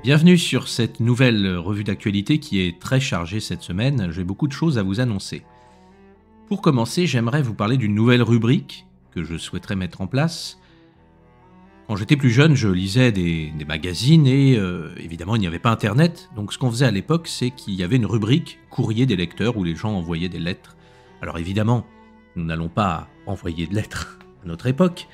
Bienvenue sur cette nouvelle revue d'actualité qui est très chargée cette semaine. J'ai beaucoup de choses à vous annoncer. Pour commencer, j'aimerais vous parler d'une nouvelle rubrique que je souhaiterais mettre en place. Quand j'étais plus jeune, je lisais des magazines et évidemment, il n'y avait pas Internet. Donc ce qu'on faisait à l'époque, c'est qu'il y avait une rubrique courrier des lecteurs où les gens envoyaient des lettres. Alors évidemment, nous n'allons pas envoyer de lettres à notre époque,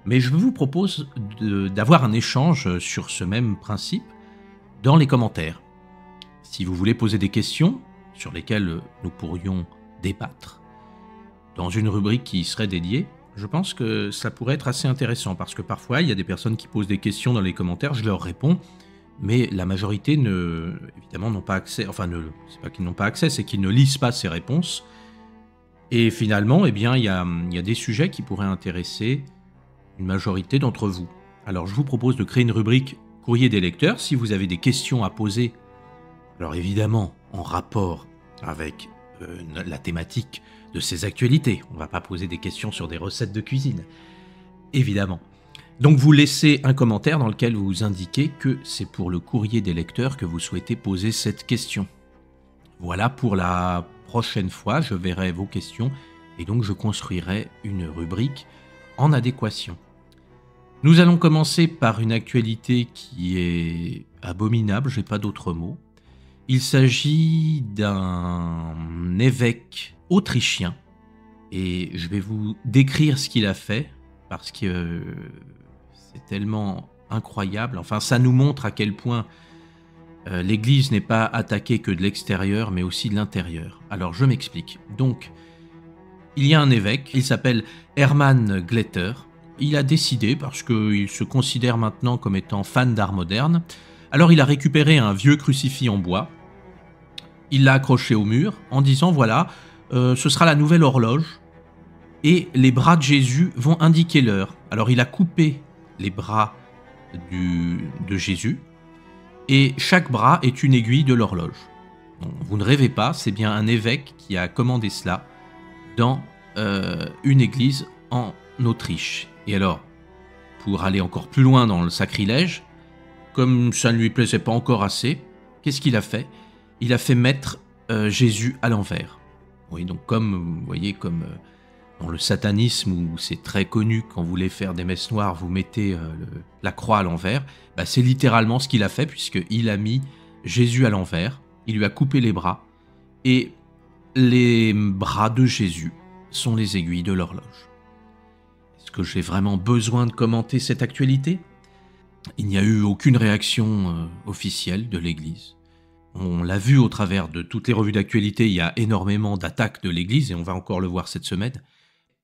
mais je vous propose d'avoir un échange sur ce même principe dans les commentaires. Si vous voulez poser des questions sur lesquelles nous pourrions débattre dans une rubrique qui y serait dédiée, je pense que ça pourrait être assez intéressant parce que parfois il y a des personnes qui posent des questions dans les commentaires, je leur réponds, mais la majorité évidemment n'ont pas accès, c'est pas qu'ils n'ont pas accès, c'est qu'ils ne lisent pas ces réponses. Et finalement, eh bien, il y a des sujets qui pourraient intéresser une majorité d'entre vous. Alors je vous propose de créer une rubrique courrier des lecteurs. Si vous avez des questions à poser, alors évidemment en rapport avec la thématique de ces actualités, on ne va pas poser des questions sur des recettes de cuisine, évidemment. Donc vous laissez un commentaire dans lequel vous indiquez que c'est pour le courrier des lecteurs que vous souhaitez poser cette question. Voilà, pour la prochaine fois, je verrai vos questions et donc je construirai une rubrique en adéquation. Nous allons commencer par une actualité qui est abominable, j'ai pas d'autre mot. Il s'agit d'un évêque autrichien et je vais vous décrire ce qu'il a fait parce que c'est tellement incroyable. Enfin, ça nous montre à quel point l'Église n'est pas attaquée que de l'extérieur, mais aussi de l'intérieur. Alors, je m'explique. Donc, il y a un évêque, il s'appelle Hermann Glätter. Il a décidé, parce qu'il se considère maintenant comme étant fan d'art moderne, alors il a récupéré un vieux crucifix en bois, il l'a accroché au mur en disant voilà, ce sera la nouvelle horloge, et les bras de Jésus vont indiquer l'heure. Alors il a coupé les bras de Jésus, et chaque bras est une aiguille de l'horloge. Bon, vous ne rêvez pas, c'est bien un évêque qui a commandé cela dans une église en Autriche. Et alors, pour aller encore plus loin dans le sacrilège, comme ça ne lui plaisait pas encore assez, qu'est-ce qu'il a fait ? Il a fait mettre Jésus à l'envers. Oui, donc comme vous voyez, comme dans le satanisme où c'est très connu, quand vous voulez faire des messes noires, vous mettez la croix à l'envers, bah, c'est littéralement ce qu'il a fait puisqu'il a mis Jésus à l'envers, il lui a coupé les bras, et les bras de Jésus sont les aiguilles de l'horloge. Est-ce que j'ai vraiment besoin de commenter cette actualité ? Il n'y a eu aucune réaction officielle de l'Église. On l'a vu au travers de toutes les revues d'actualité, il y a énormément d'attaques de l'Église et on va encore le voir cette semaine.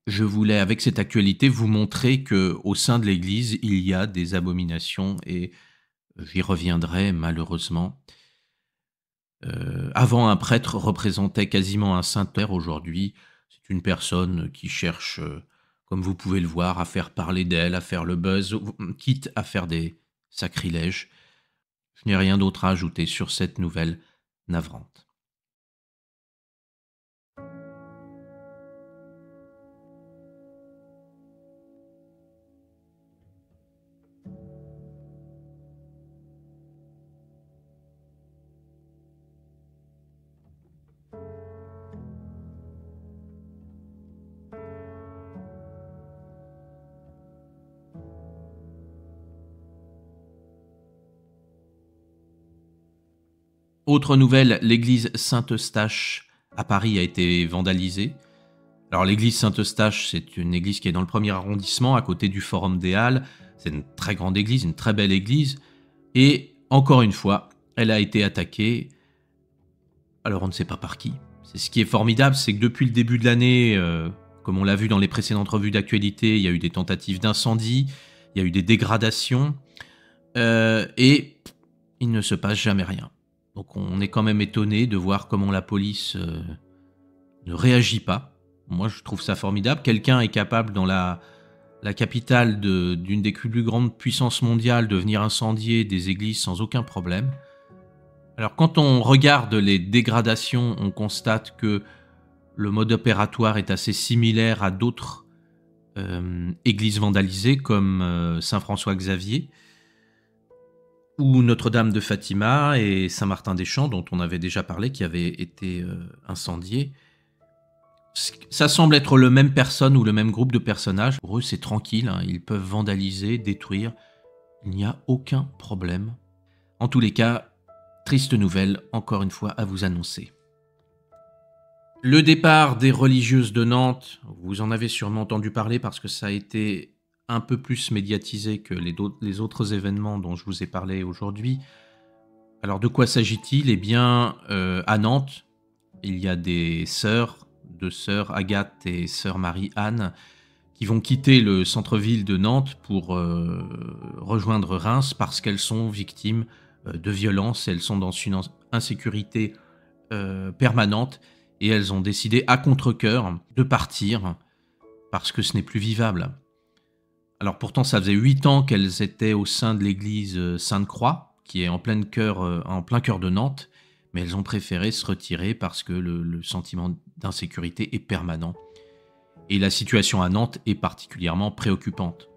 Je voulais, avec cette actualité, vous montrer qu'au sein de l'Église, il y a des abominations et j'y reviendrai malheureusement. Avant, un prêtre représentait quasiment un saint-père. Aujourd'hui, c'est une personne qui cherche, comme vous pouvez le voir, à faire parler d'elle, à faire le buzz, quitte à faire des sacrilèges. Je n'ai rien d'autre à ajouter sur cette nouvelle navrante. Autre nouvelle, l'église Saint-Eustache à Paris a été vandalisée. Alors l'église Saint-Eustache, c'est une église qui est dans le 1er arrondissement, à côté du Forum des Halles. C'est une très grande église, une très belle église. Et encore une fois, elle a été attaquée. Alors on ne sait pas par qui. C'est ce qui est formidable, c'est que depuis le début de l'année, comme on l'a vu dans les précédentes revues d'actualité, il y a eu des tentatives d'incendie, il y a eu des dégradations, et il ne se passe jamais rien. Donc on est quand même étonné de voir comment la police ne réagit pas. Moi je trouve ça formidable. Quelqu'un est capable dans la capitale d'une des plus grandes puissances mondiales de venir incendier des églises sans aucun problème. Alors quand on regarde les dégradations, on constate que le mode opératoire est assez similaire à d'autres églises vandalisées comme Saint-François-Xavier. ou Notre-Dame de Fatima et Saint-Martin-des-Champs, dont on avait déjà parlé, qui avaient été incendiés. Ça semble être le même personne ou le même groupe de personnages. Pour eux, c'est tranquille, hein, ils peuvent vandaliser, détruire. Il n'y a aucun problème. En tous les cas, triste nouvelle, encore une fois, à vous annoncer. Le départ des religieuses de Nantes, vous en avez sûrement entendu parler parce que ça a été un peu plus médiatisé que les autres événements dont je vous ai parlé aujourd'hui. Alors de quoi s'agit-il? Eh bien, à Nantes, il y a deux sœurs Agathe et sœur Marie-Anne, qui vont quitter le centre-ville de Nantes pour rejoindre Reims parce qu'elles sont victimes de violences. Elles sont dans une insécurité permanente et elles ont décidé à contre-cœur de partir parce que ce n'est plus vivable. Alors pourtant, ça faisait 8 ans qu'elles étaient au sein de l'église Sainte-Croix, qui est en plein cœur de Nantes, mais elles ont préféré se retirer parce que le sentiment d'insécurité est permanent. Et la situation à Nantes est particulièrement préoccupante.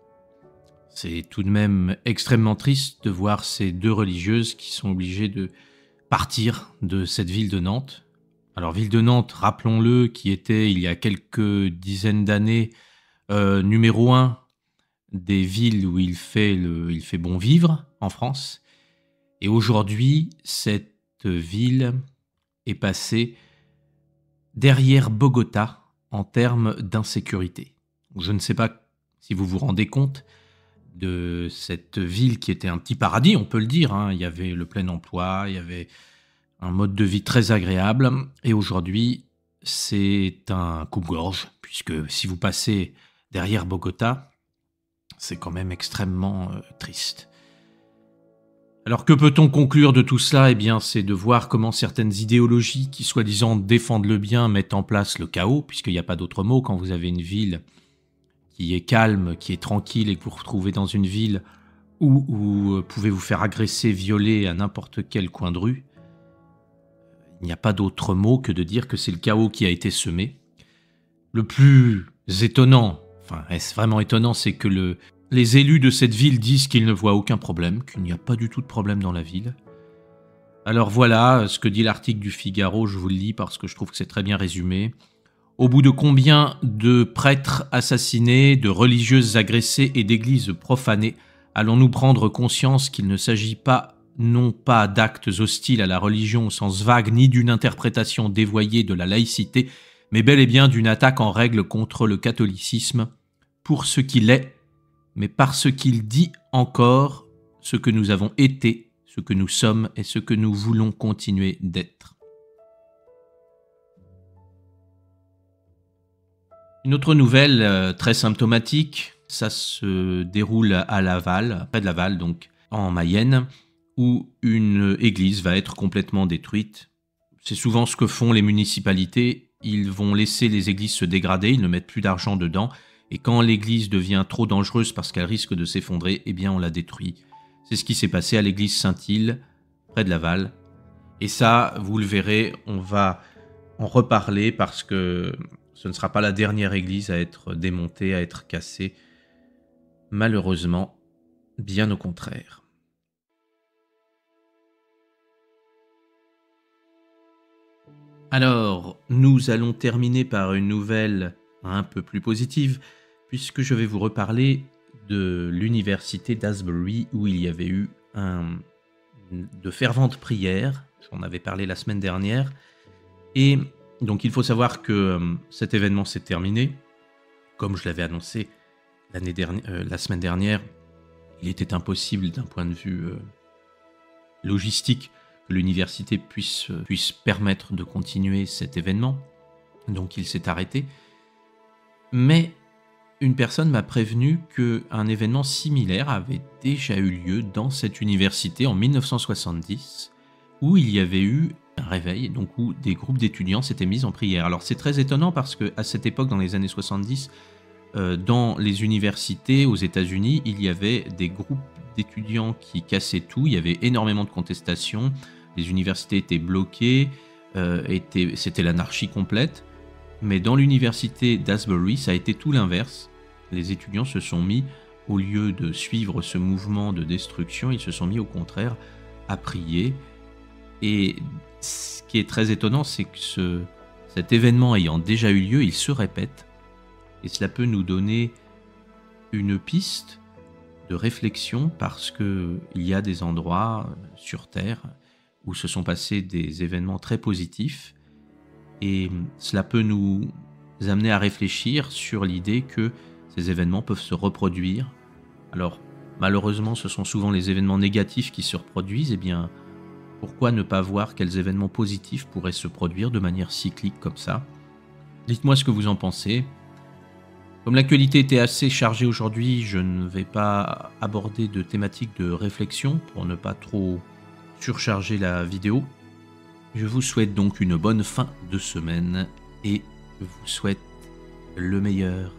C'est tout de même extrêmement triste de voir ces deux religieuses qui sont obligées de partir de cette ville de Nantes. Alors ville de Nantes, rappelons-le, qui était il y a quelques dizaines d'années numéro 1 des villes où il fait bon vivre en France. Et aujourd'hui, cette ville est passée derrière Bogota en termes d'insécurité. Je ne sais pas si vous vous rendez compte de cette ville qui était un petit paradis, on peut le dire, hein. Il y avait le plein emploi, il y avait un mode de vie très agréable. Et aujourd'hui, c'est un coupe-gorge, puisque si vous passez derrière Bogota, c'est quand même extrêmement triste. Alors que peut-on conclure de tout cela? Eh bien, c'est de voir comment certaines idéologies qui, soi-disant, défendent le bien, mettent en place le chaos, puisqu'il n'y a pas d'autre mot quand vous avez une ville qui est calme, qui est tranquille, et que vous vous retrouvez dans une ville où vous pouvez vous faire agresser, violer à n'importe quel coin de rue. Il n'y a pas d'autre mot que de dire que c'est le chaos qui a été semé. Le plus étonnant, enfin, est-ce vraiment étonnant, c'est que les élus de cette ville disent qu'ils ne voient aucun problème, qu'il n'y a pas du tout de problème dans la ville. Alors voilà ce que dit l'article du Figaro, je vous le lis parce que je trouve que c'est très bien résumé. Au bout de combien de prêtres assassinés, de religieuses agressées et d'églises profanées, allons-nous prendre conscience qu'il ne s'agit pas, non pas d'actes hostiles à la religion au sens vague, ni d'une interprétation dévoyée de la laïcité, mais bel et bien d'une attaque en règle contre le catholicisme, pour ce qu'il est, mais parce qu'il dit encore ce que nous avons été, ce que nous sommes et ce que nous voulons continuer d'être. Une autre nouvelle très symptomatique, ça se déroule à Laval, près de Laval, donc en Mayenne, où une église va être complètement détruite. C'est souvent ce que font les municipalités, ils vont laisser les églises se dégrader, ils ne mettent plus d'argent dedans, et quand l'église devient trop dangereuse parce qu'elle risque de s'effondrer, eh bien on la détruit. C'est ce qui s'est passé à l'église Saint-Île, près de Laval. Et ça, vous le verrez, on va en reparler parce que ce ne sera pas la dernière église à être démontée, à être cassée. Malheureusement, bien au contraire. Alors, nous allons terminer par une nouvelle un peu plus positive, puisque je vais vous reparler de l'université d'Asbury, où il y avait eu de ferventes prières. J'en avais parlé la semaine dernière. Et donc il faut savoir que cet événement s'est terminé. Comme je l'avais annoncé la semaine dernière, il était impossible d'un point de vue logistique que l'université puisse permettre de continuer cet événement. Donc il s'est arrêté. Mais une personne m'a prévenu qu'un événement similaire avait déjà eu lieu dans cette université en 1970, où il y avait eu un réveil, donc où des groupes d'étudiants s'étaient mis en prière. Alors c'est très étonnant parce qu'à cette époque, dans les années 70, dans les universités aux États-Unis, il y avait des groupes d'étudiants qui cassaient tout, il y avait énormément de contestations, les universités étaient bloquées, c'était l'anarchie complète. Mais dans l'université d'Asbury, ça a été tout l'inverse. Les étudiants se sont mis au lieu de suivre ce mouvement de destruction, ils se sont mis au contraire à prier. Et ce qui est très étonnant, c'est que cet événement ayant déjà eu lieu, il se répète. Et cela peut nous donner une piste de réflexion parce qu'il y a des endroits sur Terre où se sont passés des événements très positifs. Et cela peut nous amener à réfléchir sur l'idée que ces événements peuvent se reproduire. Alors, malheureusement, ce sont souvent les événements négatifs qui se reproduisent. Eh bien, pourquoi ne pas voir quels événements positifs pourraient se produire de manière cyclique comme ça? Dites-moi ce que vous en pensez. Comme l'actualité était assez chargée aujourd'hui, je ne vais pas aborder de thématiques de réflexion pour ne pas trop surcharger la vidéo. Je vous souhaite donc une bonne fin de semaine et je vous souhaite le meilleur.